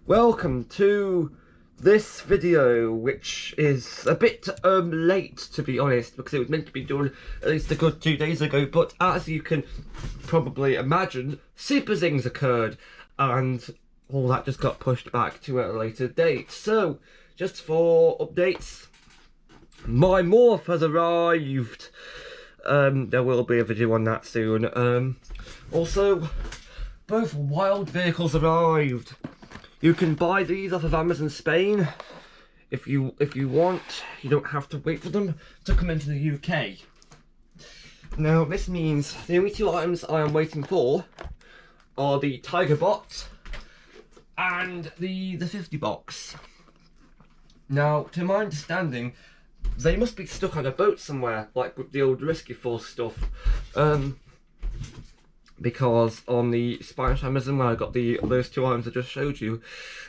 Welcome to this video, which is a bit late, to be honest, because it was meant to be done at least a good 2 days ago, but as you can probably imagine, Super Zings occurred, and all that just got pushed back to a later date. So, just for updates, my morph has arrived. There will be a video on that soon. Also, both wild vehicles arrived. You can buy these off of Amazon Spain if you want. You don't have to wait for them to come into the UK. Now this means the only two items I am waiting for are the Tiger box and the 50 box. Now, to my understanding, they must be stuck on a boat somewhere, like with the old Rescue Force stuff. Because on the Spanish Amazon where I got those two items I just showed you,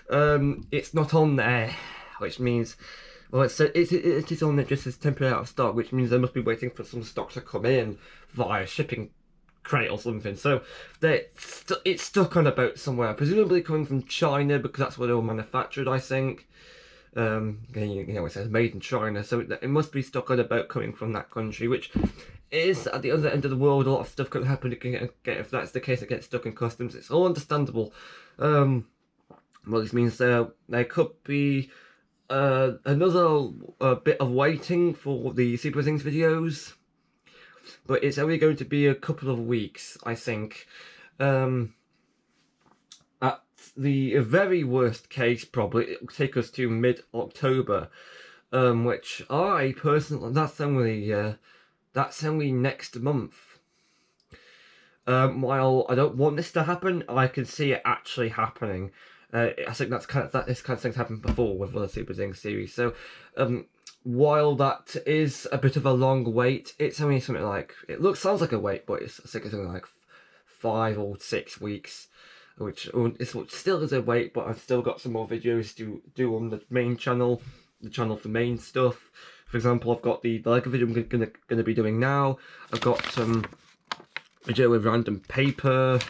it's not on there, which means, well, it is on there just as temporary out of stock, which means they must be waiting for some stock to come in via shipping crate or something. So it's stuck on a boat somewhere, presumably coming from China, because that's where they were manufactured, I think. It says made in China, so it must be stuck on a boat coming from that country, which is at the other end of the world. A lot of stuff could happen. If that's the case, it gets stuck in customs. It's all understandable. Well, this means there could be another bit of waiting for the Super Zings videos, but it's only going to be a couple of weeks, I think. At the very worst case, probably it will take us to mid-October, which I personally, that's only next month. While I don't want this to happen, I can see it actually happening. I think this kind of thing's happened before with other Super Zing series. So, while that is a bit of a long wait, it's only something like, sounds like a wait, but I think it's only like 5 or 6 weeks. Which still is a wait, but I've still got some more videos to do on the main channel, the channel for main stuff. For example, I've got the Lego video I'm gonna be doing now. I've got some video with random paper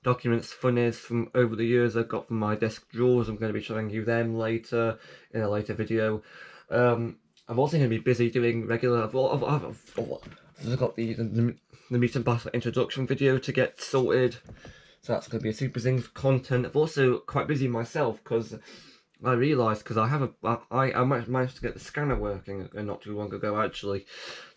documents, funnies from over the years I've got from my desk drawers. I'm going to be showing you them later in a later video. I'm also going to be busy doing regular. I've got the Meet and Battle introduction video to get sorted. So that's going to be a Super Zing content. I'm also quite busy myself because I realised, because I managed to get the scanner working not too long ago actually.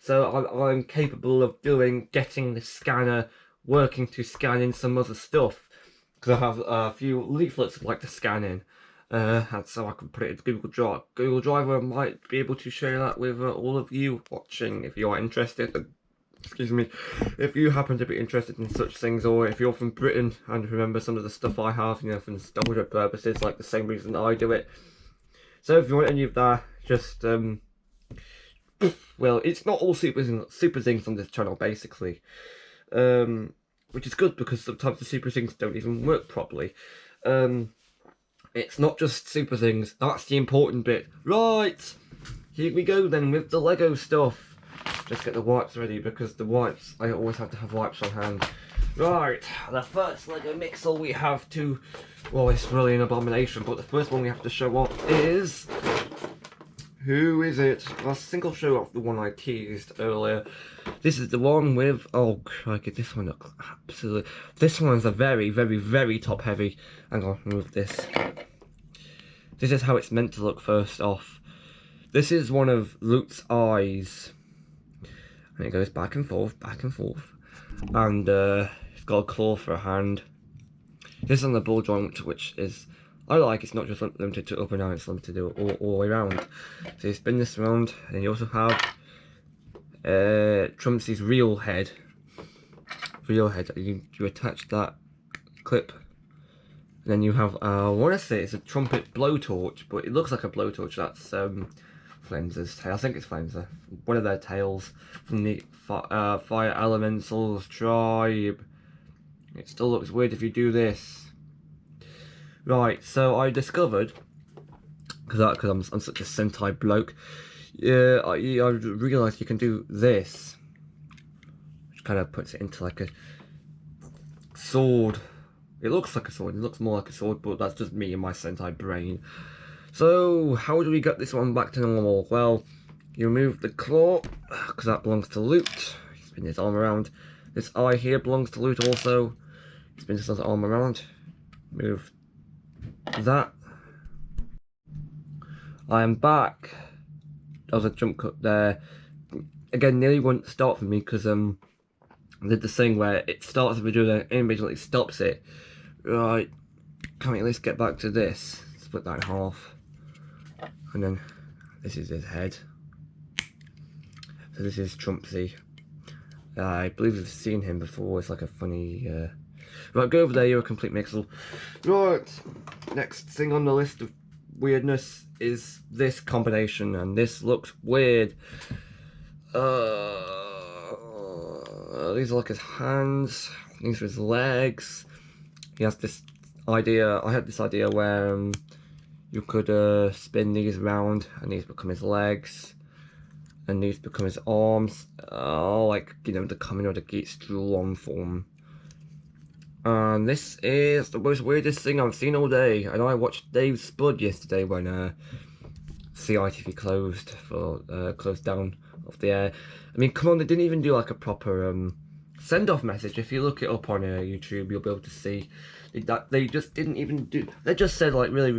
So I'm capable of getting the scanner working to scan in some other stuff, because I have a few leaflets I'd like to scan in. And so I can put it into Google Drive. Google Drive, I might be able to share that with all of you watching if you are interested. Excuse me, if you happen to be interested in such things, or if you're from Britain and remember some of the stuff I have, for nostalgia purposes, like the same reason I do it. So if you want any of that, just, well, it's not all Super Zings on this channel, basically. Which is good, because sometimes the Super Zings don't even work properly. It's not just Super Zings, that's the important bit. Right, here we go then with the Lego stuff. Just get the wipes ready, because the wipes, I always have to have wipes on hand. Right, the first Lego mixer we have to, well, it's really an abomination, but the first one we have to show off is, who is it? I think I'll show off the one I teased earlier. This is the one with, oh crikey, this one looks absolutely, this one's a very, very, very top heavy. Hang on, move this. This is how it's meant to look first off. This is one of Luke's eyes. And it goes back and forth, and it's got a claw for a hand. This is on the ball joint, which is, I like, it's not just limited to up and down, it's limited to all the way around. So you spin this around, and you also have Trumpsy's real head. You attach that clip, and then you have, I want to say it's a trumpet blowtorch, but it looks like a blowtorch. That's Flames's tail. I think it's Flameser. One of their tails from the Fire Elementals tribe. It still looks weird if you do this. Right, so I discovered, because I'm such a Sentai bloke, I realised you can do this, which kind of puts it into like a sword It looks like a sword. It looks more like a sword, but that's just me and my Sentai brain. So, how do we get this one back to normal? Well, you remove the claw, because that belongs to Loot. Spin his arm around. This eye here belongs to Loot also. Spin his arm around. Move that. I am back. There was a jump cut there. Again, nearly wouldn't start for me because I did this thing where it starts the video and immediately stops it. Right, can we at least get back to this? Split that in half. And then this is his head. So this is Trumpsy. I believe we've seen him before. It's like a funny... Right, go over there, you're a complete mixel. Right, next thing on the list of weirdness is this combination, and this looks weird. These are like his hands, these are his legs. He has this idea, I had this idea where you could spin these around and these become his legs and these become his arms, like, you know, the coming of the Geats Drool form. And this is the most weirdest thing I've seen all day, and I watched Dave's Spud yesterday when CITV closed down off the air. I mean, come on, they didn't even do like a proper send-off message. If you look it up on YouTube, you'll be able to see that they just didn't even do. They just said like really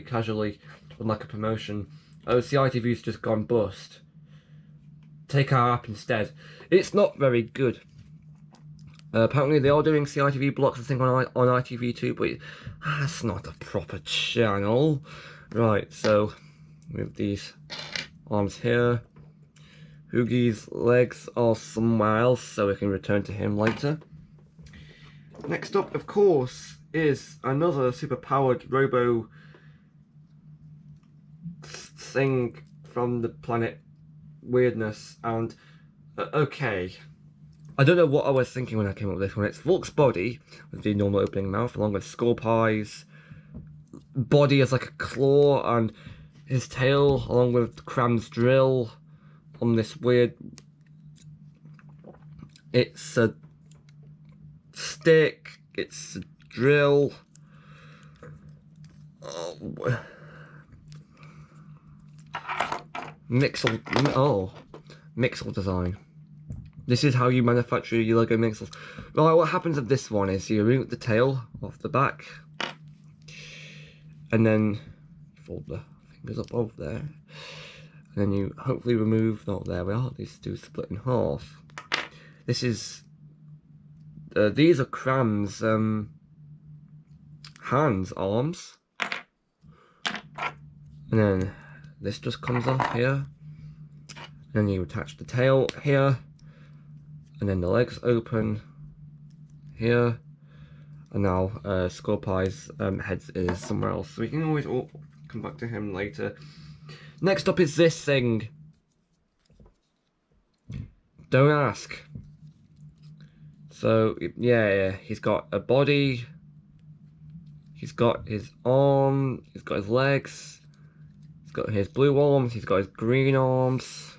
casually on like a promotion, oh, CITV's just gone bust. Take our app instead. It's not very good. Apparently they are doing CITV blocks, I think, on ITV2, but that's not a proper channel. Right, so move these arms here. Hoogie's legs are somewhere else, so we can return to him later. Next up, of course, is another super-powered robo thing from the planet Weirdness, and okay. I don't know what I was thinking when I came up with this one. It's Volk's body with the normal opening mouth, along with Scorpie's body as like a claw, and his tail, along with Cram's drill on this weird... It's a stick, it's a drill. Oh. Mixel design. This is how you manufacture your Lego Mixels. Right, what happens with this one is you remove the tail off the back, and then fold the fingers up over there, and then you hopefully remove, oh, there we are, these two split in half. This is, these are Cram's hands, arms, and then this just comes off here, and then you attach the tail here, and then the legs open here, and now Scorpie's head is somewhere else, so we can always come back to him later. Next up is this thing. Don't ask. So yeah, he's got a body, he's got his arm, he's got his legs, he's got his blue arms, he's got his green arms.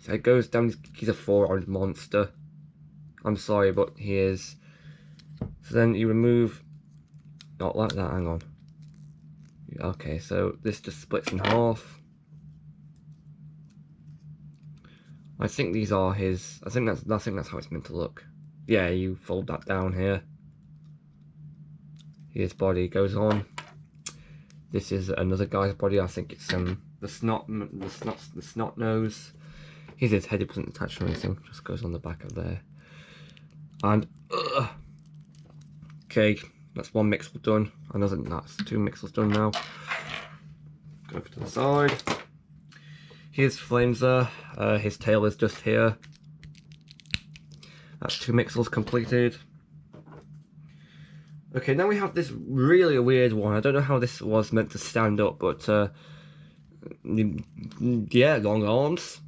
So it goes down, he's a 4-armed monster. I'm sorry, but he is. So then you remove, not like that, hang on. Okay, so this just splits in half. I think these are his, I think that's how it's meant to look. Yeah, you fold that down here. His body goes on. This is another guy's body, I think it's the snot nose. Here's his head, it doesn't attach to anything, just goes on the back of there. And, okay, that's one mixel done. Another, that's 2 mixels done now. Go over to the side. Here's Flameser, his tail is just here. That's 2 mixels completed. Okay, now we have this really weird one. I don't know how this was meant to stand up, but yeah, long arms.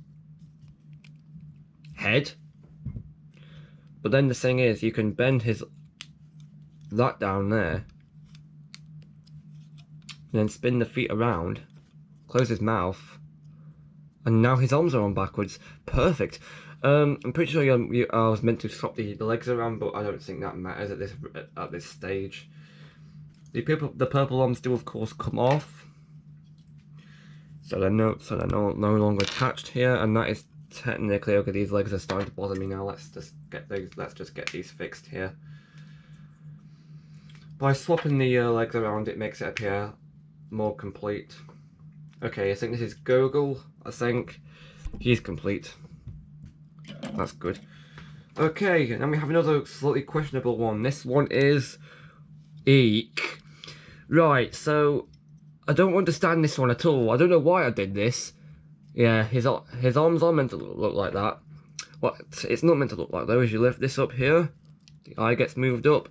Head. But then the thing is, you can bend that down there, and then spin the feet around, close his mouth, and now his arms are on backwards. Perfect. I'm pretty sure I was meant to swap the legs around, but I don't think that matters at this stage. The purple arms do of course come off, so they're no longer attached here, and that is technically okay. These legs are starting to bother me now. Let's just get these fixed here. By swapping the legs around, it makes it appear more complete. Okay, I think this is Gogol. I think he's complete. That's good. Okay, and then we have another slightly questionable one. This one is Eek. Right, so I don't understand this one at all. I don't know why I did this. Yeah, his arms are meant to look like that. What it's not meant to look like though. As you lift this up here, the eye gets moved up.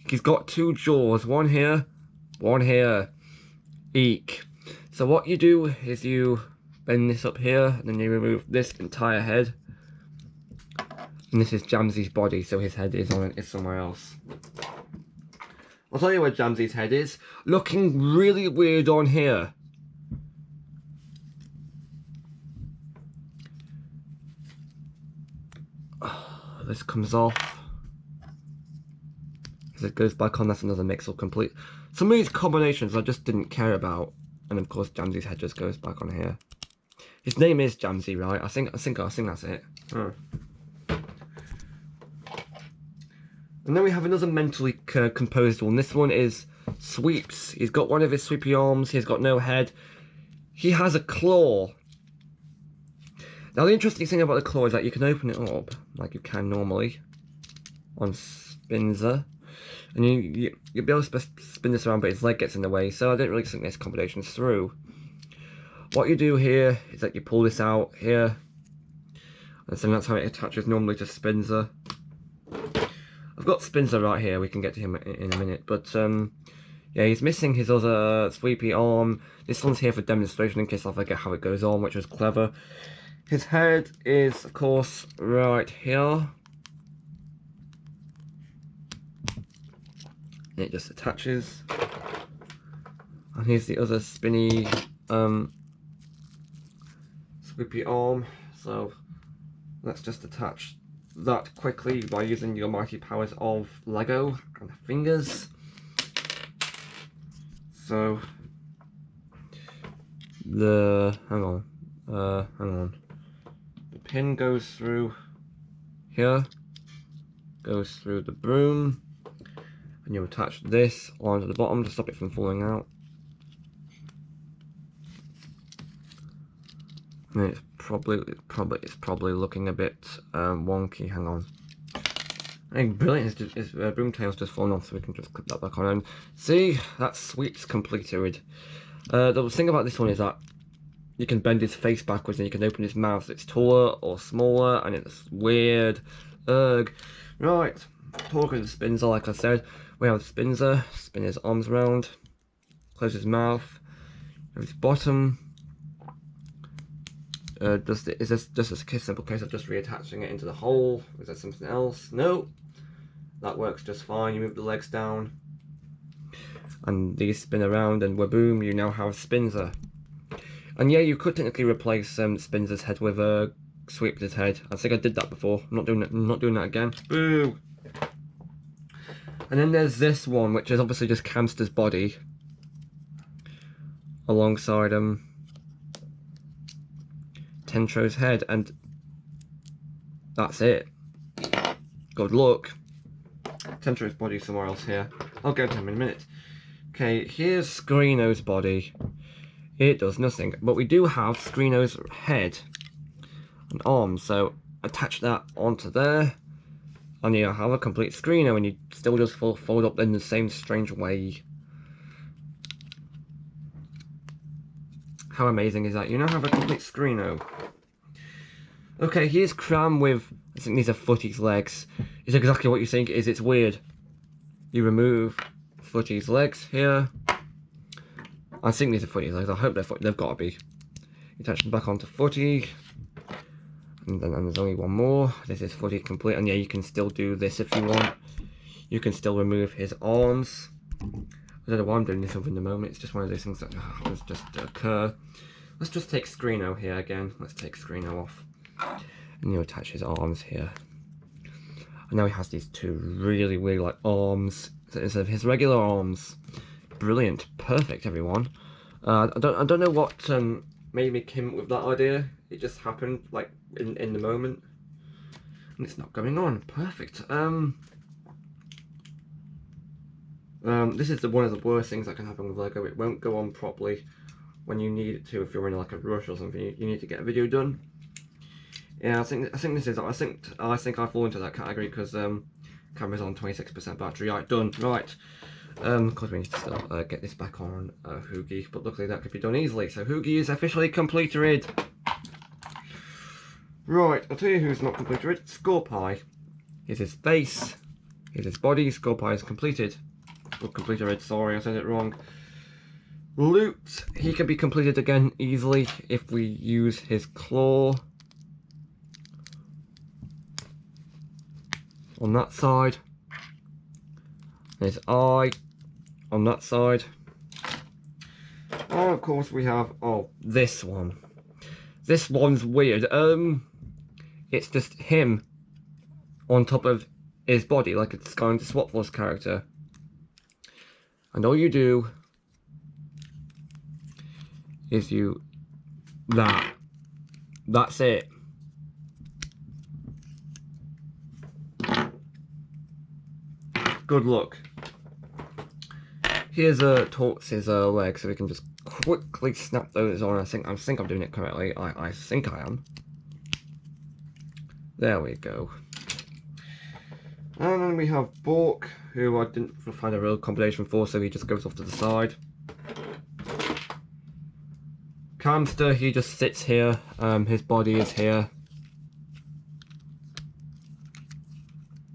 He's got two jaws, one here, one here. Eek. So what you do is you bend this up here, and then you remove this entire head. And this is Jamsy's body, so his head is somewhere else. I'll tell you where Jamsy's head is. Looking really weird on here. This comes off. As it goes back on, that's another mix-up complete. Some of these combinations I just didn't care about. And of course Jamsy's head just goes back on here. His name is Jamsy, right? I think that's it. And then we have another mentally composed one. This one is Sweeps. He's got one of his sweepy arms. He's got no head. He has a claw. Now the interesting thing about the claw is that you can open it up like you can normally on Spinzer, and you'll be able to spin this around, but his leg gets in the way. So I don't really think this combination's through. What you do here is that you pull this out here, and so that's how it attaches normally to Spinzer. I've got Spinzer right here, we can get to him in a minute, but yeah, he's missing his other sweepy arm. This one's here for demonstration in case I forget how it goes on, which was clever. His head is, of course, right here. It just attaches. And here's the other spinny sweepy arm. So let's just attach that quickly by using your mighty powers of Lego and fingers. So hang on. The pin goes through here, goes through the broom, and you attach this onto the bottom to stop it from falling out. And it's probably looking a bit wonky. Hang on. I think brilliant. His broom tail's just fallen off, so we can just clip that back on. And see, that's Sweeps completed. The thing about this one is that you can bend his face backwards and you can open his mouth. So it's taller or smaller, and it's weird. Ugh. Right. Talking to Spinzer, like I said, we have Spinzer. Spin his arms around. Close his mouth. His bottom. Is this just a simple case of just reattaching it into the hole? Is that something else? No. That works just fine. You move the legs down. And these spin around, and boom, you now have Spinzer. And yeah, you could technically replace Spinzer's head with Sweeps' head. I think I did that before. I'm not doing that again. Boo! And then there's this one, which is obviously just Camster's body. Alongside Tentro's head, and that's it. Good luck. Tentro's body somewhere else here. I'll go to him in a minute. Okay, here's Screeno's body. It does nothing, but we do have Screeno's head and arms, so attach that onto there, and you have a complete Screeno, and you still just fold up in the same strange way. How amazing is that? You now have a complete Screeno. Okay, here's Cram with, I think these are Footy's legs. It's exactly what you think it is. It's weird. You remove Footy's legs here. I think these are Footy's legs. I hope they're Footy. They've got to be. You attach them back onto Footy. And then there's only one more. This is Footy complete. And yeah, you can still do this if you want. You can still remove his arms. I don't know why I'm doing this over in the moment. It's just one of those things that happens just to occur. Let's just take Screeno here again. Let's take Screeno off. And you attach his arms here. And now he has these two really weird like arms instead of his regular arms. Brilliant, perfect, everyone. I don't know what made me come up with that idea. It just happened like in the moment, and it's not going on. Perfect. This is one of the worst things that can happen with Lego. It won't go on properly when you need it to. If you're in like a rush or something, you need to get a video done. Yeah, I think this is. I think I fall into that category because camera's on 26% battery. Right, done. Right. Of course we need to still get this back on uhhhhhh, but luckily that could be done easily. So uhhhhhh is officially completed. Right, I'll tell you who's not completed. Scorpie. Here's his face. Here's his body. Scorpie is completed. Or completed. Sorry, I said it wrong. Loot. He can be completed again easily if we use his claw. On that side. His eye on that side. And of course we have, oh, this one. This one's weird. It's just him on top of his body, like it's going to Swap Force character. And all you do is that's it. Good luck. Here's Torx's leg, so we can just quickly snap those on. I think I'm doing it correctly. I think I am. There we go. And then we have Bork, who I didn't find a real combination for, so he just goes off to the side. Camster, he just sits here. His body is here.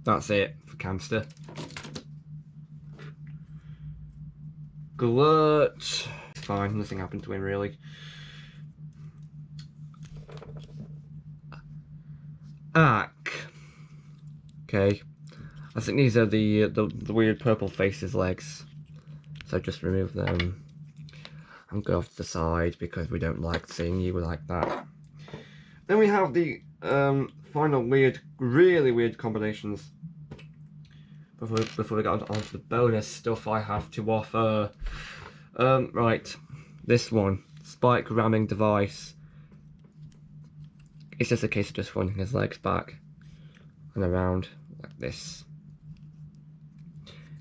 That's it for Camster. Glurt. Fine, nothing happened to him really. Ack. Okay. I think these are the weird purple faces legs. So just remove them. And go off to the side because we don't like seeing you like that. Then we have the final really weird combinations. Before we get onto the bonus stuff I have to offer. Right, this one, spike ramming device. It's just a case of just running his legs back and around like this.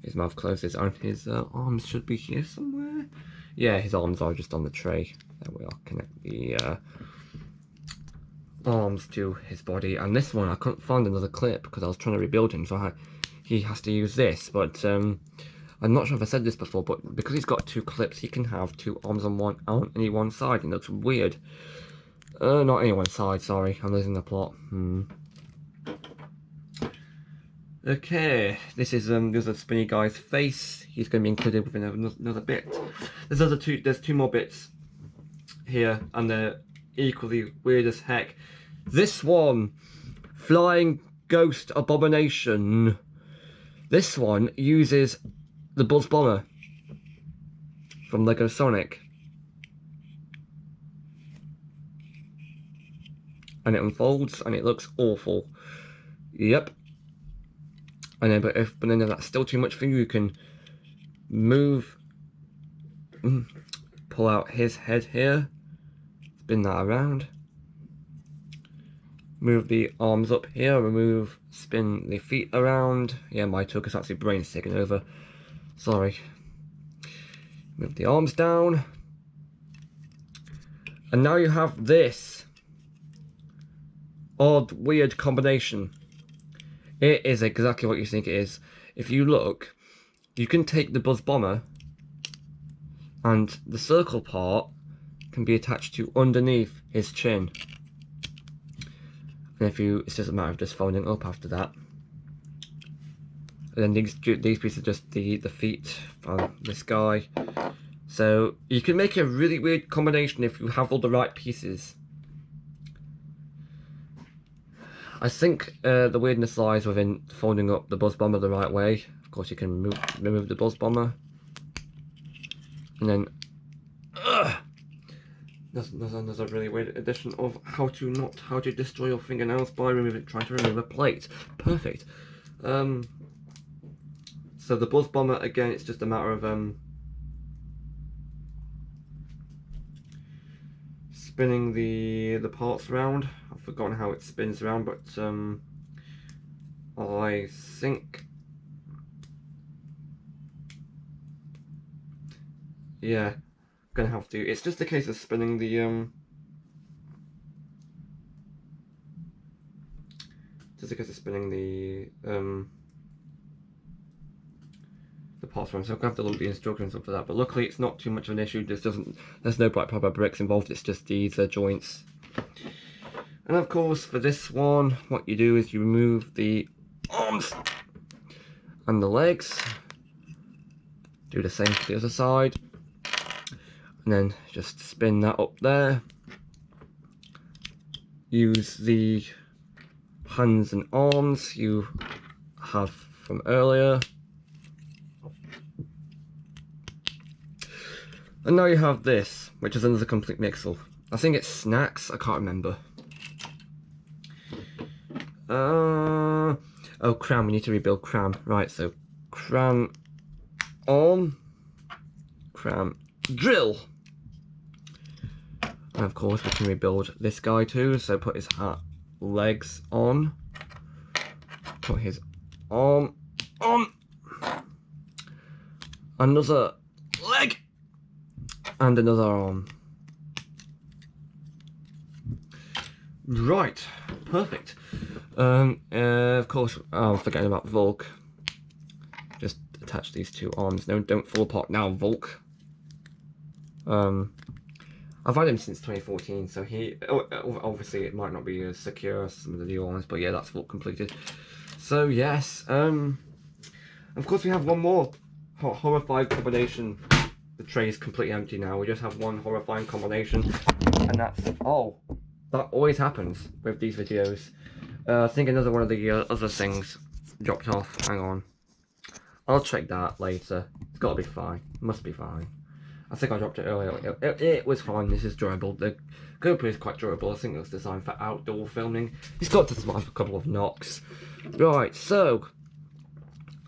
His mouth closes and his arms should be here somewhere. Yeah, his arms are just on the tray. There we are. Connect the arms to his body. And this one, I couldn't find another clip because I was trying to rebuild him, so he has to use this. But I'm not sure if I said this before, but because he's got two clips, he can have two arms on any one side. It looks weird. Not any one side, sorry. I'm losing the plot. Okay, this is there's a spinny guy's face. He's going to be included within another bit. There's two more bits here, and they're equally weird as heck. This one, flying ghost abomination. This one uses the Buzz Bomber from Lego Sonic, and it unfolds, and it looks awful. Yep. And then, but then if that's still too much for you, you can move, pull out his head here, spin that around, move the arms up here, spin the feet around. Yeah, my Tokusatsu brain's taking over. Sorry. Move the arms down, and now you have this odd, weird combination. It is exactly what you think it is. If you look, you can take the Buzz Bomber and the circle part can be attached to underneath his chin. And it's just a matter of just folding up after that. And then these pieces are just the feet from this guy. So you can make a really weird combination if you have all the right pieces. I think the weirdness lies within folding up the Buzz Bomber the right way. Of course, you can remove the Buzz Bomber, and then there's a really weird edition of how to destroy your fingernails by trying to remove a plate. Perfect. So the Buzz Bomber, again, it's just a matter of spinning the parts around. I've forgotten how it spins around, but I think, yeah, gonna have to. It's just a case of spinning the parts around. So I'm gonna have to look at the instructions up for that. But luckily, it's not too much of an issue. There's no proper bricks involved. It's just these joints. And of course, for this one, what you do is you remove the arms and the legs. Do the same for the other side. And then just spin that up there. Use the hands and arms you have from earlier. And now you have this, which is another complete mixel. I think it's snacks, I can't remember. Oh, cram, we need to rebuild cram. Right, so cram arm, cram drill. And of course we can rebuild this guy too, so put his legs on, put his arm on, another leg, and another arm. Right, perfect. Of course, I'm forgetting about Volk. Just attach these two arms. No, don't fall apart now, Volk. I've had him since 2014, so obviously it might not be as secure as some of the new ones, but yeah, that's Volk completed. So yes, of course we have one more horrifying combination. The tray is completely empty now. We just have one horrifying combination, and that's that always happens with these videos. I think another one of the other things dropped off. Hang on, I'll check that later. It's got to be fine. Must be fine. I think I dropped it earlier. It was fine. This is durable. The GoPro is quite durable. I think it was designed for outdoor filming. It's got to survive a couple of knocks. Right, so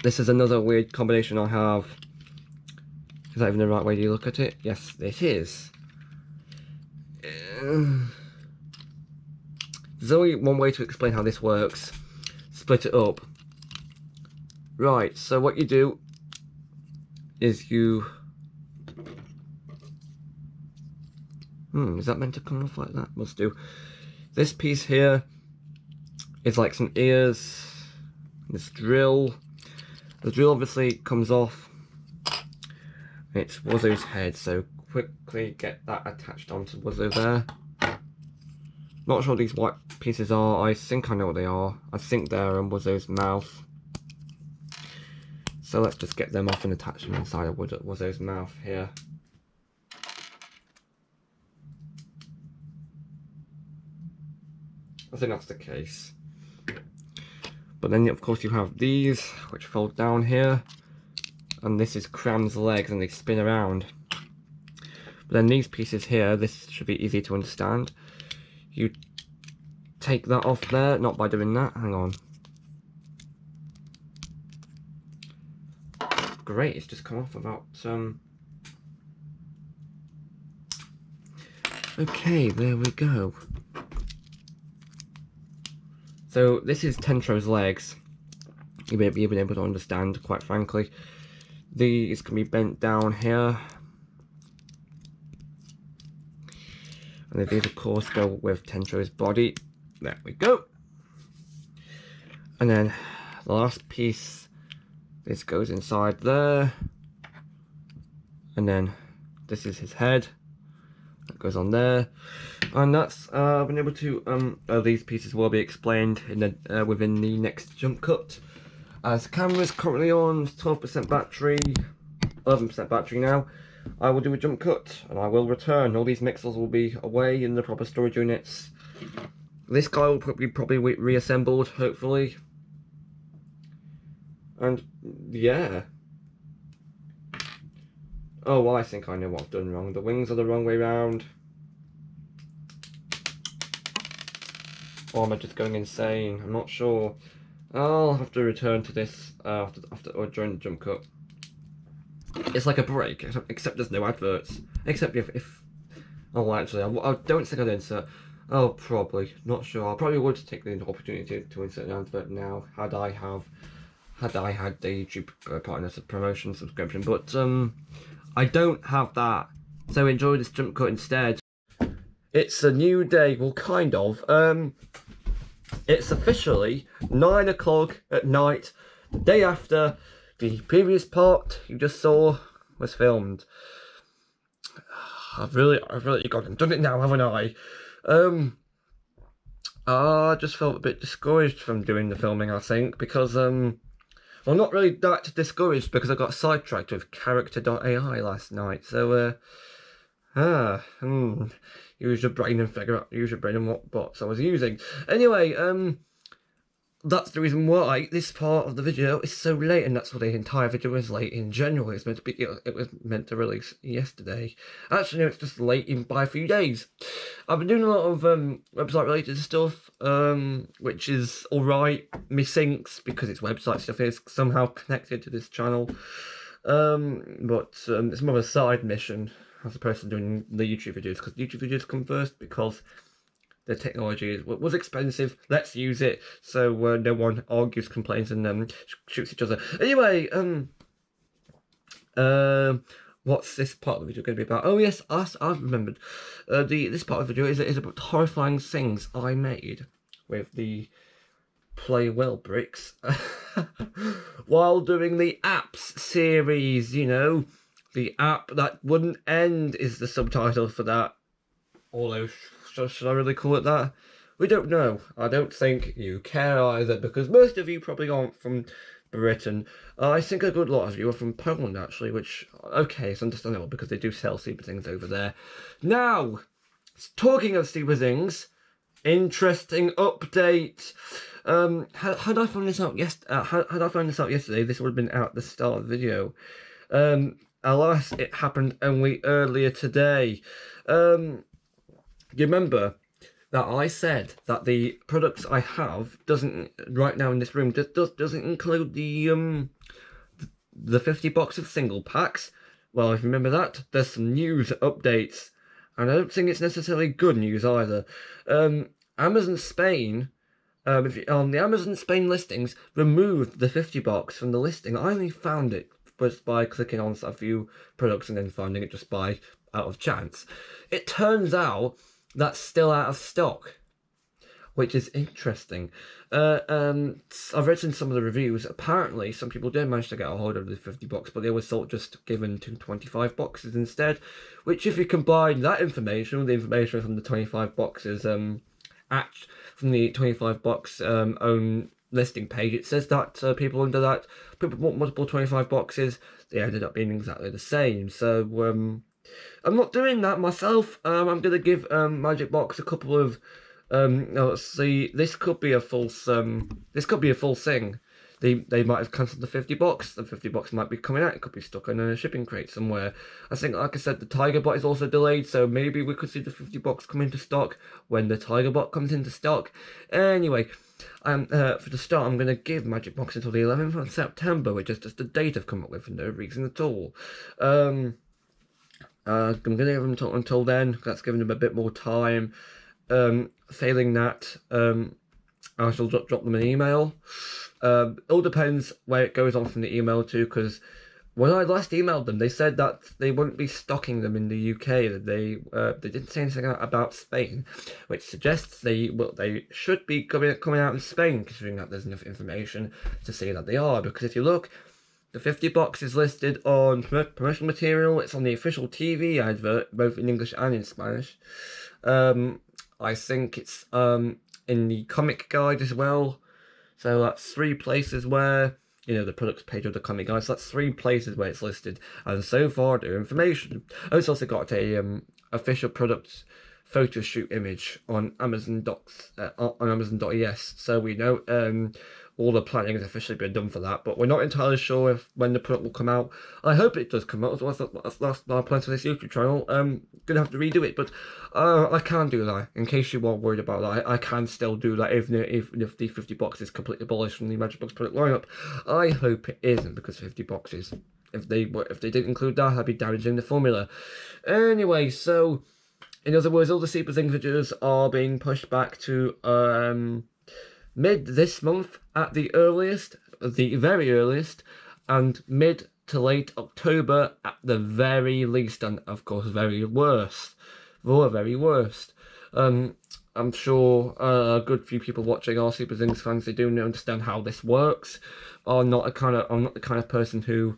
this is another weird combination I have. Is that even the right way to look at it? Yes, it is. There's only one way to explain how this works. Split it up. Right, so what you do is you... is that meant to come off like that? Must do. This piece here is like some ears. This drill. The drill obviously comes off. It's Wuzzo's head, so quickly get that attached onto Wuzzo there. Not sure what these white pieces are. I think I know what they are. I think they're in Wuzzo's mouth. So let's just get them off and attach them inside of Wuzzo's mouth here. I think that's the case. But then of course you have these, which fold down here. And this is Cram's legs, and they spin around. But then these pieces here, this should be easy to understand. You take that off there, not by doing that, hang on. Great, it's just come off about, okay, there we go. So this is Tentro's legs. You may be able to understand, quite frankly. These can be bent down here. And these of course go with Tentro's body. There we go. And then the last piece, this goes inside there. And then this is his head. That goes on there. And that's been able to these pieces will be explained in the within the next jump cut. As the camera's currently on 12% battery, 11% battery now, I will do a jump cut and I will return. All these mixers will be away in the proper storage units. This guy will probably be reassembled, hopefully. And yeah. Oh, well, I think I know what I've done wrong. The wings are the wrong way round. Or am I just going insane? I'm not sure. I'll have to return to this after or during the jump cut. It's like a break, except there's no adverts. Except if oh, actually, I don't think I'd insert. Oh, probably not sure. I probably would take the opportunity to insert an advert now had I had the YouTube partner promotion subscription, but I don't have that. So enjoy this jump cut instead. It's a new day, well, kind of. It's officially 9 o'clock at night, the day after the previous part you just saw was filmed. I've really gone and done it now, haven't I? I just felt a bit discouraged from doing the filming, I think, because well, not really that discouraged because I got sidetracked with character.ai last night. So use your brain and figure out, use your brain and what bots I was using. Anyway, that's the reason why this part of the video is so late, and that's why the entire video is late in general. It's meant to be, it was meant to release yesterday. Actually, no, it's just late in by a few days. I've been doing a lot of website related stuff, which is alright. My syncs, because it's website stuff, is somehow connected to this channel. But it's more of a side mission as opposed to doing the YouTube videos, because YouTube videos come first because the technology was expensive. Let's use it so no one argues, complains, and shoots each other. Anyway, what's this part of the video going to be about? Oh yes, I've remembered. This part of the video is about horrifying things I made with the Play Well bricks while doing the apps series. You know, the app that wouldn't end is the subtitle for that. Although, should I really call it that? We don't know. I don't think you care either, because most of you probably aren't from Britain. I think a good lot of you are from Poland, actually, which, okay, it's understandable because they do sell super things over there. Now, talking of super things, interesting update. Had I found this out had I found this out yesterday, this would have been out at the start of the video. Alas, it happened only earlier today. You remember that I said that the products I have doesn't right now in this room doesn't include the 50 box of single packs. Well, if you remember that, there's some news updates, and I don't think it's necessarily good news either. Amazon Spain, on the Amazon Spain listings, removed the 50 box from the listing. I only found it just by clicking on a few products and then finding it just by out of chance. It turns out that's still out of stock, which is interesting. I've read in some of the reviews, apparently some people did manage to get a hold of the 50 box, but they were sort of just given to 25 boxes instead, which if you combine that information with the information from the 25 boxes from the 25 box own listing page, it says that people under that, people bought multiple 25 boxes, they ended up being exactly the same. So I'm not doing that myself. I'm gonna give Magic Box a couple of let's see, this could be a false thing. They might have cancelled the 50 box. The 50 box might be coming out. It could be stuck in a shipping crate somewhere. I think, like I said, the Tiger Bot is also delayed, so maybe we could see the 50 box come into stock when the Tiger Bot comes into stock. Anyway, for the start, I'm going to give Magic Box until the 11th of September, which is just a date I've come up with for no reason at all. I'm going to give them until then. That's giving them a bit more time. Failing that, I shall drop them an email. It all depends where it goes on from the email to, because when I last emailed them, they said that they wouldn't be stocking them in the UK. That they didn't say anything about Spain, which suggests they should be coming out in Spain, considering that there's enough information to say that they are. Because if you look, the 50 box is listed on promotional material. It's on the official TV advert, both in English and in Spanish. I think it's in the comic guide as well. So that's 3 places where, you know, the products page of the comic guide. So that's 3 places where it's listed. And so far, no information. Oh, it's also got a official products photo shoot image on Amazon Docs on Amazon.es. So we know all the planning has officially been done for that, but we're not entirely sure if when the product will come out. I hope it does come out, otherwise that's my plan for this YouTube channel. Gonna have to redo it, but I can do that. In case you are worried about that, I can still do that even if the 50 boxes is completely abolished from the Magic Box product lineup. I hope it isn't, because 50 boxes, if they didn't include that, I'd be damaging the formula. Anyway, so in other words, all the Super Zing videos are being pushed back to mid this month at the earliest, the very earliest, and mid to late October at the very least, and of course very worst. The very worst. I'm sure a good few people watching are Super Zings fans. They do understand how this works. I'm not the kind of person who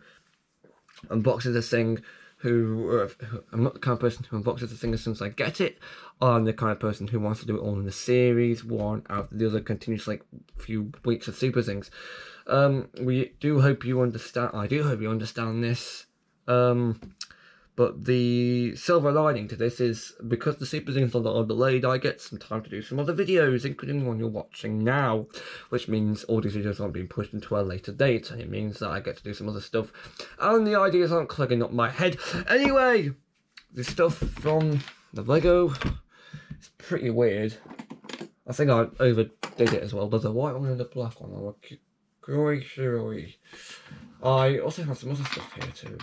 unboxes a thing I'm not the kind of person who unboxes a thing as soon as I get it. I'm the kind of person who wants to do it all in the series, one after the other, continuous, like, few weeks of Super Zings. We do hope you understand. I do hope you understand this. But the silver lining to this is, because the Super Zings are delayed, I get some time to do some other videos, including the one you're watching now, which means all these videos aren't being pushed into a later date, and it means that I get to do some other stuff, and the ideas aren't clogging up my head. Anyway, the stuff from the Lego is pretty weird. I think I overdid it as well. There's a white one and a black one. I also have some other stuff here too.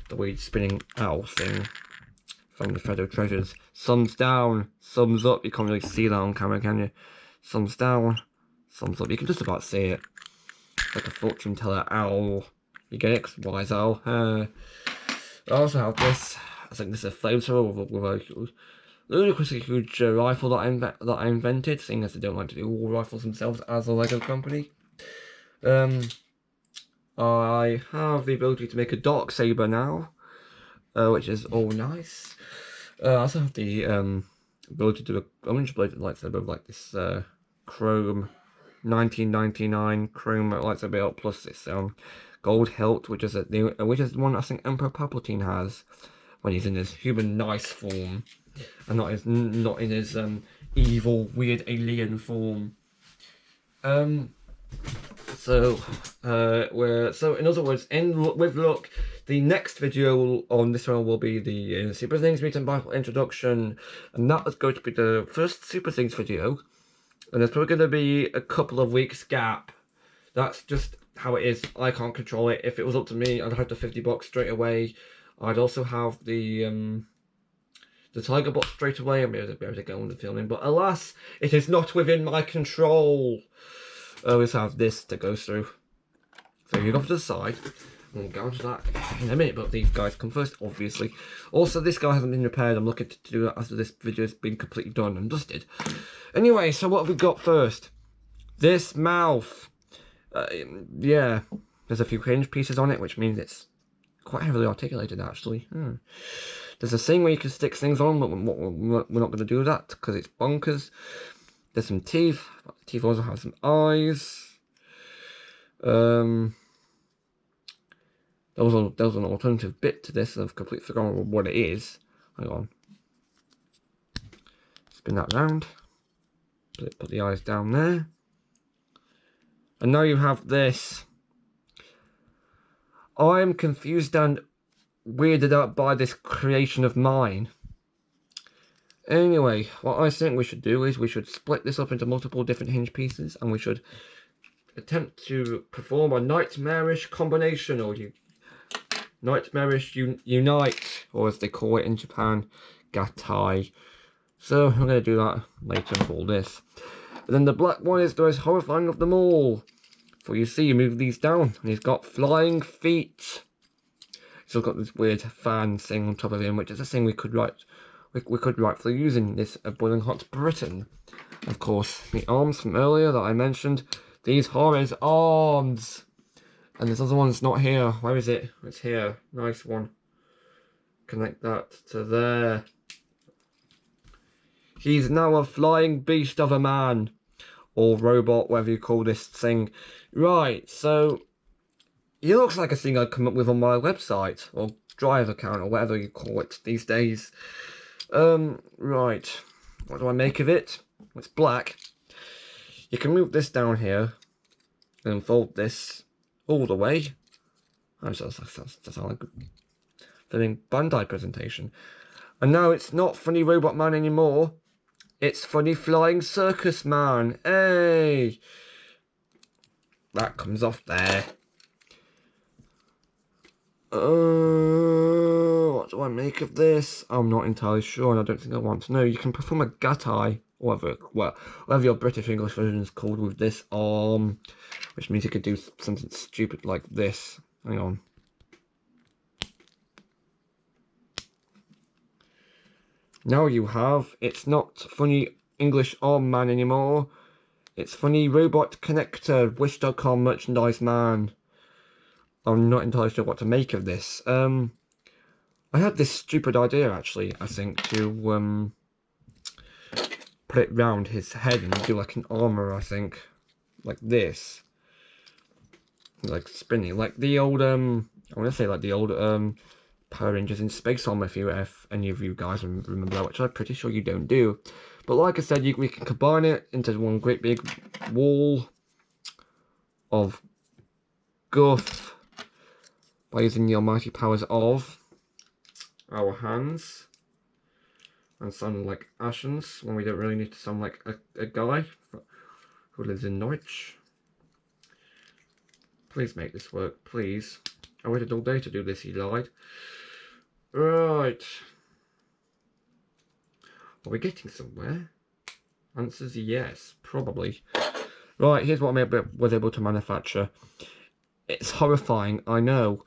The weird spinning owl thing from the Feather Treasures. Thumbs down, thumbs up. You can't really see that on camera, can you? Thumbs down, thumbs up. You can just about see it. Like a fortune teller owl. You get it? 'Cause wise owl. I also have this. I think this is a flamethrower with a ludicrously huge rifle that I invented, seeing as they don't like to do all rifles themselves as a Lego company. I have the ability to make a dark saber now, which is all nice. I also have the ability to do a orange bladed lightsaber with like this chrome 1999 chrome lightsaber plus this gold hilt, which is the one I think Emperor Palpatine has when he's in his human nice form, and not in his evil weird alien form. So in other words, with luck, the next video on this channel will be the Super Things Meet and Bible introduction, and that is going to be the first Super Things video, and there's probably going to be a couple of weeks gap. That's just how it is. I can't control it. If it was up to me, I'd have the 50 box straight away. I'd also have the Tiger box straight away. I'd be able to go on the filming, but alas, it is not within my control. I always have this to go through. So you go to the side. We'll go into that in a minute, but these guys come first, obviously. Also, this guy hasn't been repaired. I'm looking to do that after this video has been completely done and dusted. Anyway, so what have we got first? This mouth. Yeah, there's a few hinge pieces on it, which means it's quite heavily articulated, actually. There's a thing where you can stick things on, but we're not going to do that because it's bonkers. There's some teeth. The teeth also have some eyes. There was an alternative bit to this, and I've completely forgotten what it is. Hang on. Spin that round. Put the eyes down there. And now you have this. I'm confused and weirded out by this creation of mine. Anyway, what I think we should do is we should split this up into multiple different hinge pieces, and we should attempt to perform a nightmarish combination, or nightmarish unite, or as they call it in Japan, gatai. So I'm going to do that later for all this. And then the black one is the most horrifying of them all. For you see, you move these down, and he's got flying feet. He's also got this weird fan thing on top of him, which is a thing we could rightfully use in this Boiling Hot Britain. Of course, the arms from earlier that I mentioned. These are his arms. And this other one's not here. Where is it? It's here. Nice one. Connect that to there. He's now a flying beast of a man. Or robot, whatever you call this thing. Right, so he looks like a thing I'd come up with on my website. Or Drive account, or whatever you call it these days. Right. What do I make of it? It's black. you can move this down here and fold this all the way. That's like a filling Bandai presentation. And now it's not Funny Robot Man anymore. It's Funny Flying Circus Man. Hey! That comes off there. What do I make of this? I'm not entirely sure, and I don't think I want to know. You can perform a gatai, whatever your British English version is called, with this arm, which means you could do something stupid like this. Hang on. Now you have, it's not Funny English Arm Man anymore. It's Funny Robot Connector, Wish.com merchandise man. I'm not entirely sure what to make of this. I had this stupid idea, actually, I think, to put it round his head and do like an armor, I think. Like this. Like spinning. Like the old, I want to say like the old, Power Rangers in Space Armor, if any of you guys remember that, which I'm pretty sure you don't do. But like I said, we can combine it into one great big wall of guff by using the almighty powers of our hands and sound like Ashens when we don't really need to sound like a guy who lives in Norwich. Please make this work, please. I waited all day to do this, he lied. Right. Are we getting somewhere? Answer's yes, probably. Right, here's what I was able to manufacture. It's horrifying, I know.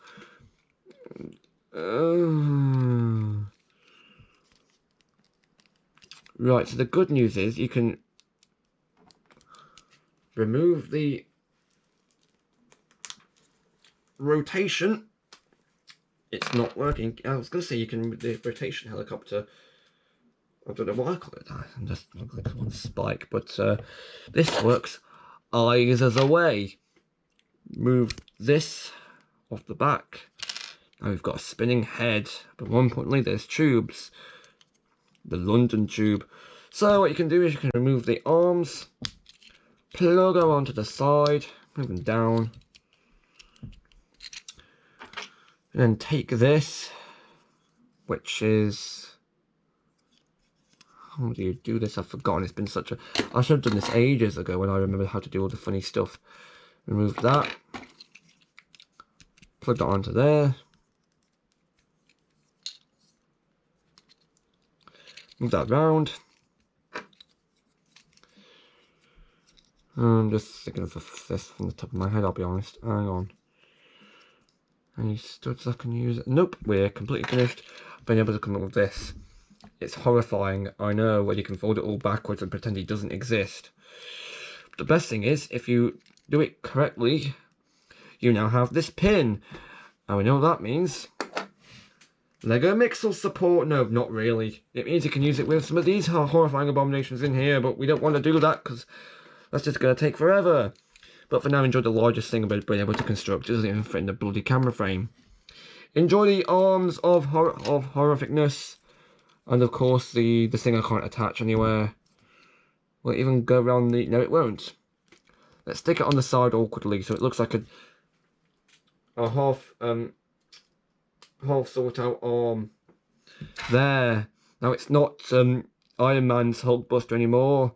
Right, so the good news is you can remove the rotation. It's not working. I was going to say you can remove the rotation helicopter. I don't know why I call it that. I'm just like one spike, but this works. Eyes as away. Move this off the back. Now we've got a spinning head, but more importantly, there's tubes. The London tube. So what you can do is you can remove the arms, plug them onto the side, move them down, and then take this, which is, how do you do this? I've forgotten. It's been such a, I should have done this ages ago when I remembered how to do all the funny stuff. Remove that, plug that onto there, move that round. I'm just thinking of this from the top of my head, I'll be honest. Hang on. Any studs I can use? Nope, we're completely finished. I've been able to come up with this. It's horrifying, I know, where you can fold it all backwards and pretend it doesn't exist. But the best thing is, if you do it correctly, you now have this pin. And we know what that means. Lego Mixel support? No, not really. It means you can use it with some of these horrifying abominations in here, but we don't want to do that because that's just going to take forever. But for now, enjoy the largest thing about being able to construct. It doesn't even fit in the bloody camera frame. Enjoy the arms of horrificness. And of course, the thing I can't attach anywhere. Will it even go around the... No, it won't. Let's stick it on the side awkwardly so it looks like a half sort out arm. There. Now it's not Iron Man's Hulkbuster anymore.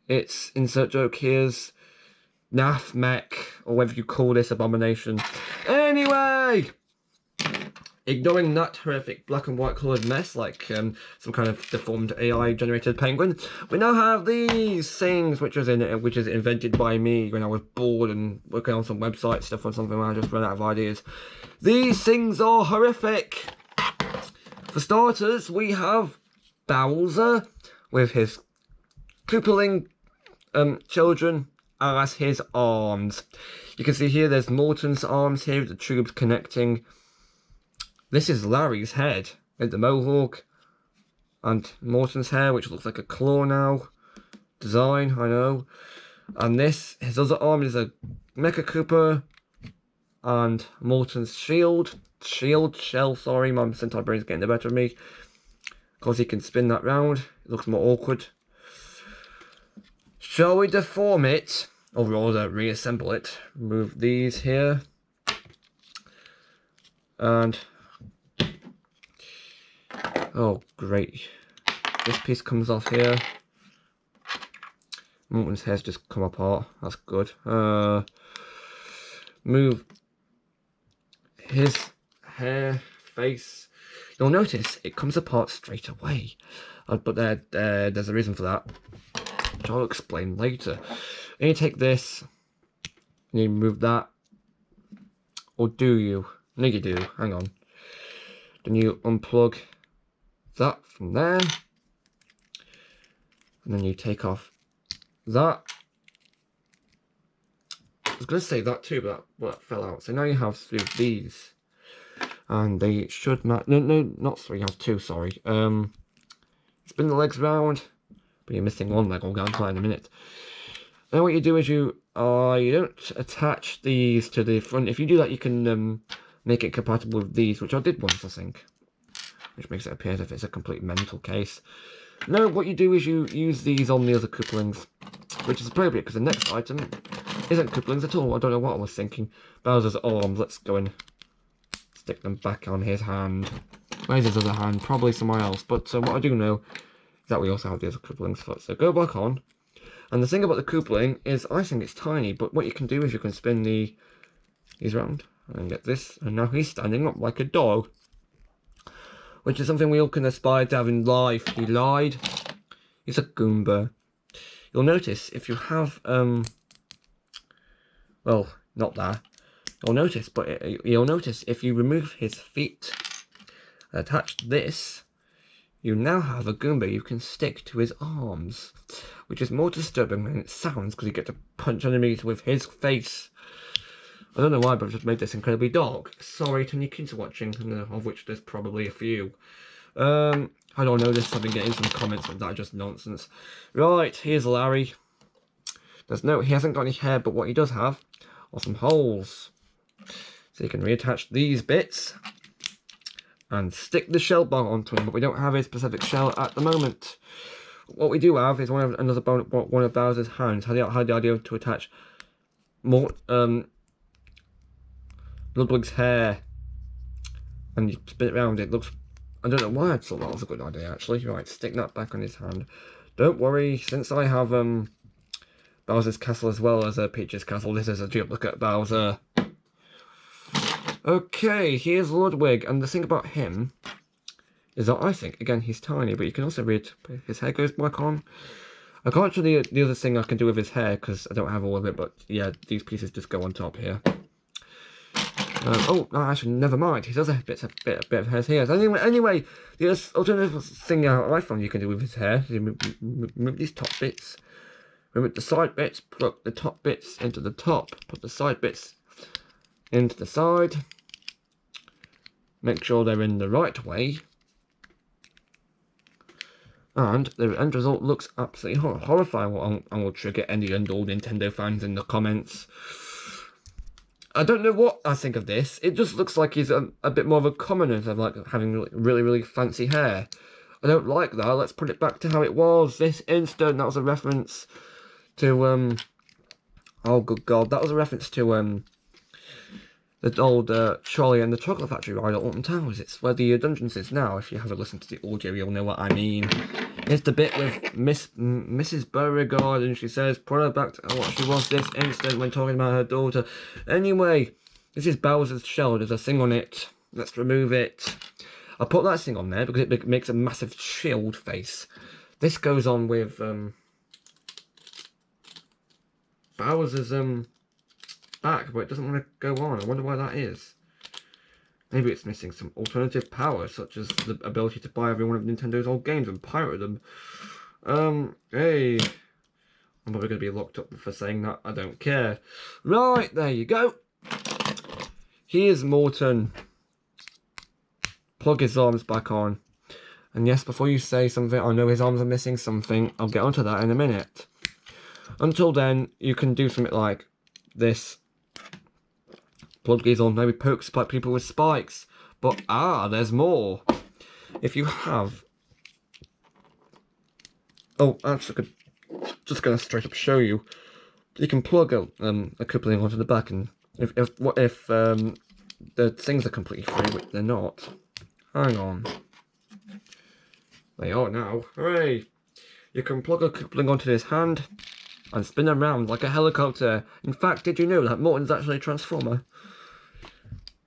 It's, insert joke here's, Naff Mech, or whatever you call this abomination. Anyway! Ignoring that horrific black and white coloured mess, like some kind of deformed AI generated penguin, we now have these things, which is invented by me when I was bored and working on some website stuff or something when I just ran out of ideas. These things are horrific. For starters, we have Bowser with his Koopaling children as his arms. You can see here there's Morton's arms here with the tubes connecting. This is Larry's head with the mohawk and Morton's hair, which looks like a claw now. Design, I know. And this, his other arm is a Mecha Koopa and Morton's shell, sorry, my Sentai brain's getting the better of me. Because he can spin that round, it looks more awkward. Shall we deform it? Or rather, reassemble it. Remove these here. And... oh, great. This piece comes off here. His hair's just come apart. That's good. Move his hair, face. You'll notice it comes apart straight away. But there's a reason for that, which I'll explain later. And you take this, and you move that. Or do you? No, you do. Hang on. Then you unplug that from there. And then you take off that. I was going to say that too, but that fell out. So now you have 3 of these. And they should match. No, not 3. You have 2, sorry. Spin the legs round. But you're missing 1 leg. I'll go into that in a minute. Then what you do is you don't attach these to the front. If you do that, you can make it compatible with these, which I did once, I think. Which makes it appear as if it's a complete mental case. No, what you do is you use these on the other couplings, which is appropriate because the next item isn't couplings at all. I don't know what I was thinking. Bowser's arms, let's go and stick them back on his hand. Where's his other hand? Probably somewhere else. But what I do know is that we also have the other couplings for it. So go back on. And the thing about the coupling is I think it's tiny, but what you can do is you can spin these round and get this. And now he's standing up like a dog, which is something we all can aspire to have in life. He lied. He's a Goomba. You'll notice if you have, well, not that. You'll notice if you remove his feet and attach this, you now have a Goomba you can stick to his arms, which is more disturbing than it sounds because you get to punch enemies with his face. I don't know why, but I've just made this incredibly dark. Sorry to any kids watching, of which there's probably a few. I don't know this, I've been getting some comments on that, just nonsense. Right, here's Larry. He hasn't got any hair, but what he does have are some holes. So you can reattach these bits and stick the shell bar onto him, but we don't have a specific shell at the moment. What we do have is one of Bowser's hands. Had the idea to attach more Ludwig's hair, and you spin it around. It looks, I don't know why I thought that was a good idea actually. Right, stick that back on his hand. Don't worry, since I have Bowser's castle as well as Peach's castle, this is a duplicate Bowser. Okay, here's Ludwig, and the thing about him is that I think, again, he's tiny, but you can also read his hair goes back on. I can't show the other thing I can do with his hair because I don't have all of it, but yeah, these pieces just go on top here. Oh, no, actually, never mind. He does have a bit of hair here. Anyway, the alternative thing I found you can do with his hair is remove these top bits, remove the side bits, plug the top bits into the top, put the side bits into the side, make sure they're in the right way, and the end result looks absolutely horrifying. I will trigger any old Nintendo fans in the comments. I don't know what I think of this. It just looks like he's a bit more of a commoner of like having really fancy hair. I don't like that. Let's put it back to how it was. This instant, that was a reference to oh good god, that was a reference to the old Charlie and the Chocolate Factory ride at Alton Towers. It's where the dungeons is now. If you haven't listened to the audio, you'll know what I mean. It's the bit with Mrs. Beauregard, and she says, put her back to what she was this instant when talking about her daughter. Anyway, this is Bowser's shell. There's a thing on it. Let's remove it. I put that thing on there because it makes a massive shield face. This goes on with Bowser's back, but it doesn't want to go on. I wonder why that is. Maybe it's missing some alternative power, such as the ability to buy every one of Nintendo's old games and pirate them. Hey. I'm probably going to be locked up for saying that. I don't care. Right, there you go. Here's Morton. Plug his arms back on. And yes, before you say something, I know his arms are missing something. I'll get onto that in a minute. Until then, you can do something like this. Plug these on, maybe poke people with spikes. But there's more. If you have... oh, actually, just gonna straight up show you. You can plug a coupling onto the back, and if the things are completely free, which they're not. Hang on. They are now. Hooray! You can plug a coupling onto this hand and spin around like a helicopter. In fact, did you know that Morton's actually a transformer?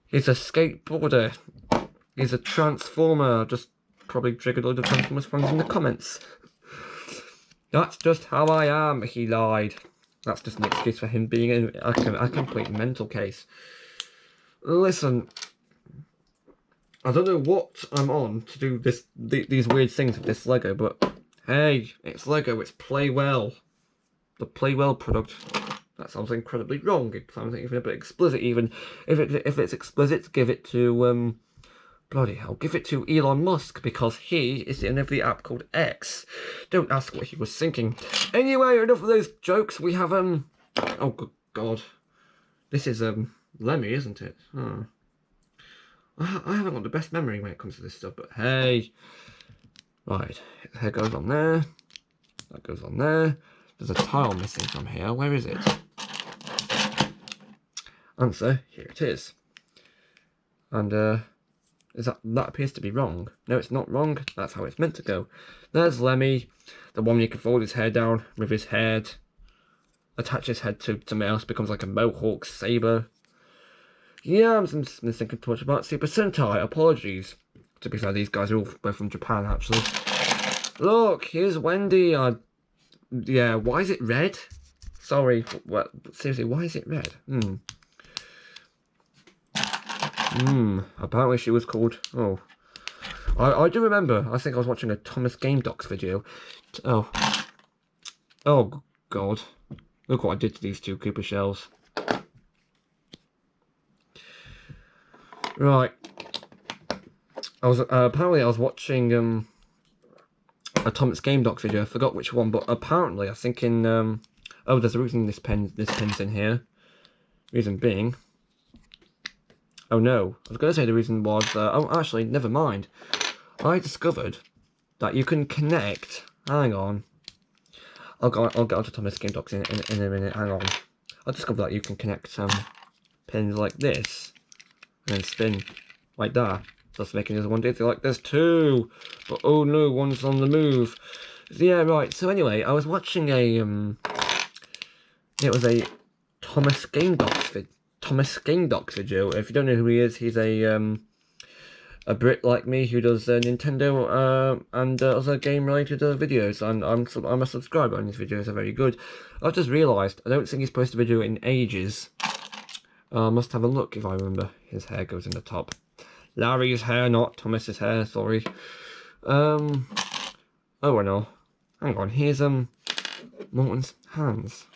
He's a skateboarder. He's a transformer. Just probably triggered all the Transformers fans in the comments. That's just how I am, he lied. That's just an excuse for him being a complete mental case. Listen, I don't know what I'm on to do these weird things with this Lego, but hey, it's Lego, it's Play Well. The Play Well product. That sounds incredibly wrong. It sounds even a bit explicit, even. If it's explicit, give it to, bloody hell, give it to Elon Musk, because he is the owner of the app called X. Don't ask what he was thinking. Anyway, enough of those jokes. We have, oh, good God. This is, Lemmy, isn't it? Huh. I haven't got the best memory when it comes to this stuff, but hey. Right, hair goes on there. That goes on there. There's a tile missing from here. Where is it? Answer, here it is. And, that appears to be wrong. No, it's not wrong. That's how it's meant to go. There's Lemmy, the one you can fold his hair down with his head, attach his head to something else, becomes like a mohawk saber. Yeah, I'm thinking too much about Super Sentai. Apologies. To be fair, these guys are all both from Japan, actually. Look, here's Wendy. Yeah, why is it red? Sorry, what? Seriously, why is it red? Apparently she was called... Oh. I do remember. I think I was watching a Thomas Game Docs video. Oh. Oh, God. Look what I did to these two Cooper shells. Right. Apparently I was watching a Thomas Game Docs video. I forgot which one, but apparently I think in oh, there's a reason this pen's in here. Reason being, oh no, I was going to say the reason was oh, actually, never mind. I discovered that you can connect. Hang on, I'll get onto Thomas Game Docs in a minute. Hang on. I discovered that you can connect some pins like this and then spin like that. Just making this one ditty like there's two, but oh no, one's on the move. Yeah, right. So anyway, I was watching a it was a Thomas Game Docs video. If you don't know who he is, he's a Brit like me who does Nintendo and other game related videos, and I'm a subscriber, and his videos are very good. I've just realised I don't think he's posted a video in ages. I must have a look if I remember. His hair goes in the top. Larry's hair, not Thomas's hair, sorry. Oh, I know. Hang on, here's, Morton's hands.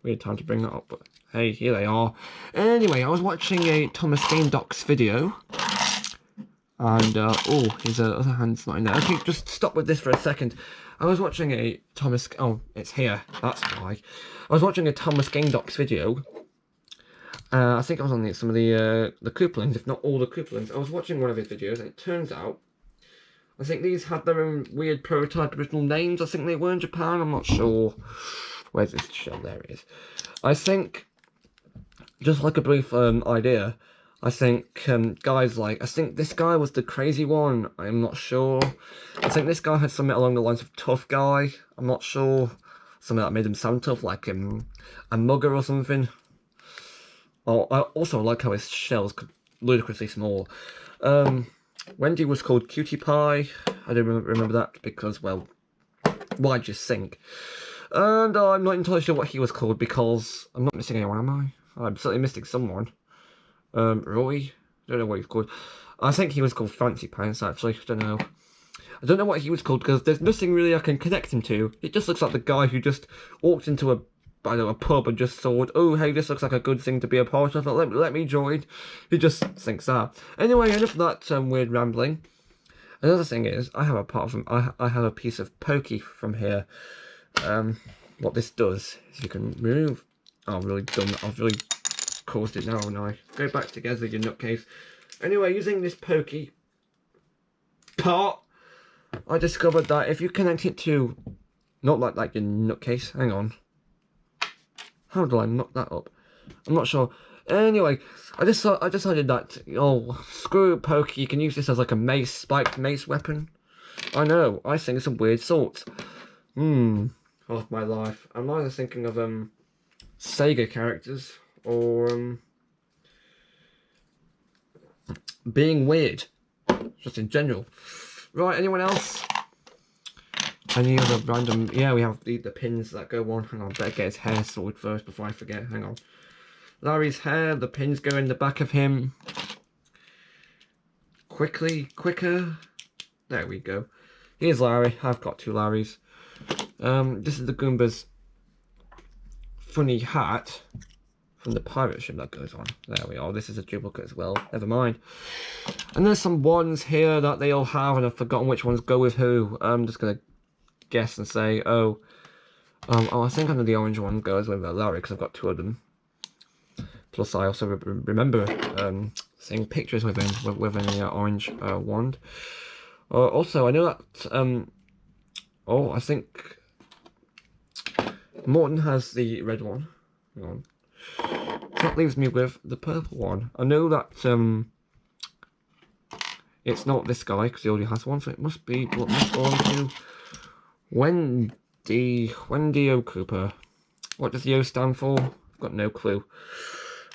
Weird time to bring that up, but hey, here they are. Anyway, I was watching a Thomas Game Docs video. And, oh, his other hand's not in there. Okay, just stop with this for a second. I was watching a Thomas... Oh, it's here. That's why. I was watching a Thomas Game Docs video. I think I was on some of the Koopalings, if not all the Koopalings. I was watching one of his videos, and it turns out, I think these had their own weird prototype original names. I think they were in Japan, I'm not sure. Where's this shell? There it is. I think, just like a brief idea, I think guys like, I think this guy was the crazy one, I'm not sure. I think this guy had something along the lines of tough guy, I'm not sure. Something that made him sound tough, like a mugger or something. Oh, I also like how his shell's ludicrously small. Wendy was called Cutie Pie. I don't remember that because, well, why just think? And I'm not entirely sure what he was called because I'm not missing anyone, am I? I'm certainly missing someone. Roy? I don't know what he's called. I think he was called Fancy Pants, actually. I don't know. I don't know what he was called because there's nothing really I can connect him to. It just looks like the guy who just walked into a pub and just thought, oh, hey, this looks like a good thing to be a part of. Let me join. He just thinks that. Anyway, enough of that weird rambling. Another thing is, I have I have a piece of pokey from here. What this does is you can remove. Oh, I've really done. I've really caused it now, haven't I? Go back together, you nutcase. Anyway, using this pokey part, I discovered that if you connect it to Not like your nutcase. Hang on. How do I knock that up? I'm not sure. Anyway, I decided that, oh, screw Pokey, you can use this as like a mace, spiked mace weapon. I know, I think some weird sorts. Half my life. I'm either thinking of, Sega characters, or, being weird. Just in general. Right, anyone else? Any other random... Yeah, we have the pins that go on. Hang on, better get his hair sorted first before I forget. Hang on. Larry's hair, the pins go in the back of him. Quicker. There we go. Here's Larry. I've got 2 Larrys. This is the Goomba's funny hat from the pirate ship that goes on. There we are. This is a duplicate as well. Never mind. And there's some ones here that they all have, and I've forgotten which ones go with who. I'm just gonna guess and say, oh, I think the orange one goes with Larry because I've got 2 of them. Plus, I also remember seeing pictures with him with an orange wand. Also, I know that I think Morton has the red one. Hang on. So that leaves me with the purple one. I know that it's not this guy because he already has one, so it must be what must belong to Wendy O. Cooper. What does the O stand for? I've got no clue.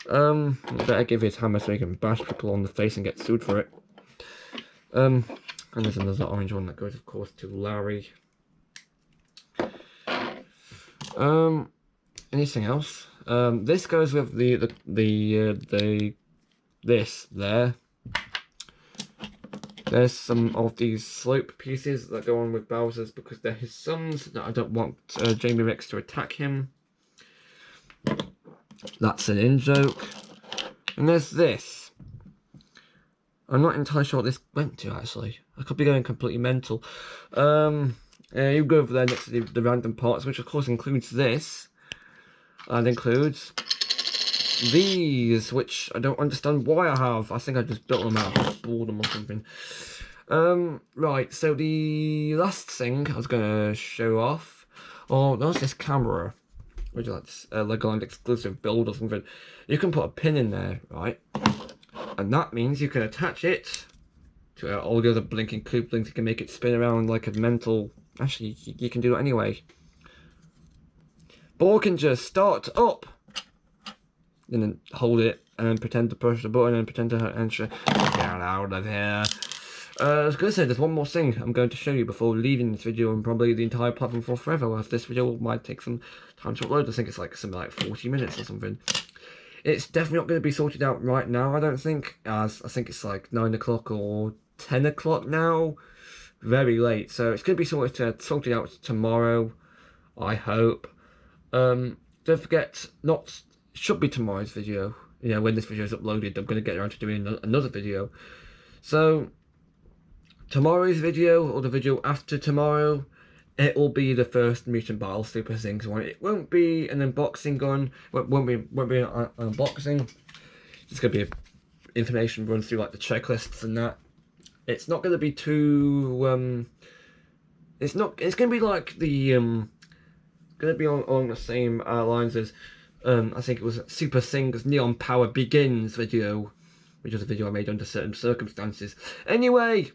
Better give his hammer so he can bash people on the face and get sued for it. And there's another orange one that goes, of course, to Larry. Anything else? This goes with this there. There's some of these slope pieces that go on with Bowser's because they're his sons. That I don't want Jamie Rex to attack him. That's an in-joke. And there's this. I'm not entirely sure what this went to, actually. I could be going completely mental. You go over there next to the random parts, which of course includes this. And includes these, which I don't understand why I have. I think I just built them out of boredom or something. Right, so the last thing I was going to show off. Oh, there's this camera. Which is like this Legoland exclusive build or something. You can put a pin in there, right? And that means you can attach it to all the other blinking couplings. You can make it spin around like a mental... Actually, you can do it anyway. Or can just start up. And then hold it and then pretend to push the button and pretend to enter. Get out of here. I was going to say, there's one more thing I'm going to show you before leaving this video and probably the entire platform for forever, as this video might take some time to upload. I think it's like something like 40 minutes or something. It's definitely not going to be sorted out right now, I don't think, as I think it's like 9 o'clock or 10 o'clock now. Very late, so it's going to be sorted out tomorrow, I hope. Don't forget, should be tomorrow's video. You know, when this video is uploaded, I'm going to get around to doing another video. So tomorrow's video, or the video after tomorrow, it will be the first Mutant Battle Super Things one. It won't be an unboxing gun. Won't be an unboxing. It's gonna be information run through like the checklists and that. It's not gonna be too. It's gonna be like the gonna be on the same lines as I think it was Super Things Neon Power Begins video, which was a video I made under certain circumstances. Anyway.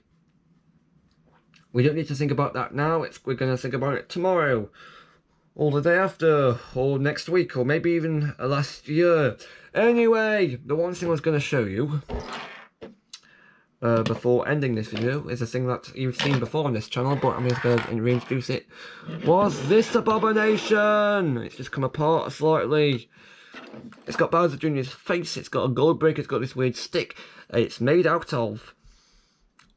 We don't need to think about that now. We're going to think about it tomorrow, or the day after, or next week, or maybe even last year. Anyway, the one thing I was going to show you before ending this video is a thing that you've seen before on this channel, but I'm just going to reintroduce it. Was this abomination? It's just come apart slightly. It's got Bowser Jr.'s face. It's got a gold brick. It's got this weird stick. It's made out of,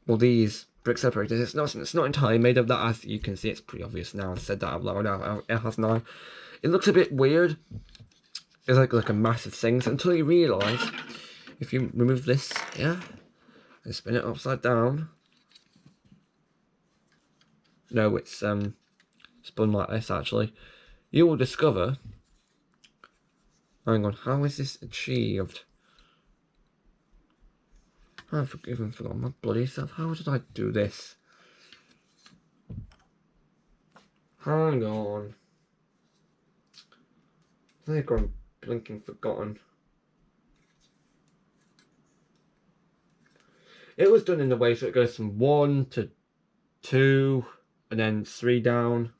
well, these brick separators. It's not entirely made of that, as you can see. It's pretty obvious now. I said that out loud. It has now. It looks a bit weird. It's like a massive thing. So until you realise, if you remove this, yeah, and spin it upside down. No, it's spun like this actually. You will discover. Hang on, how is this achieved? I've forgotten my bloody self. How did I do this? Hang on. I think I'm blinking forgotten. It was done in a way so it goes from 1 to 2 and then 3 down.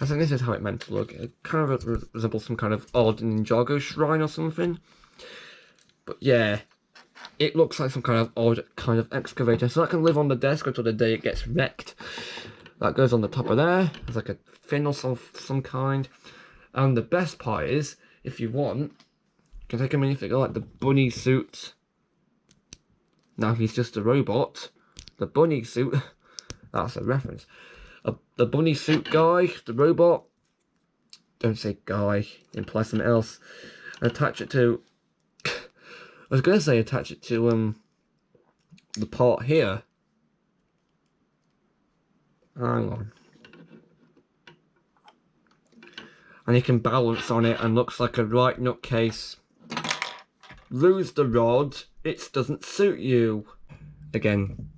I think this is how it meant to look. It kind of resembles some kind of odd Ninjago shrine or something. But yeah, it looks like some kind of odd kind of excavator. So that can live on the desk until the day it gets wrecked. That goes on the top of there. There's like a fin or some kind. And the best part is, if you want, you can take a minifigure like the bunny suit. Now he's just a robot. The bunny suit, that's a reference. The bunny suit guy, the robot. Don't say guy, implies something else. Attach it to. I was gonna say attach it to the part here. Hang on. And you can balance on it and looks like a right nutcase. Lose the rod, it doesn't suit you. Again,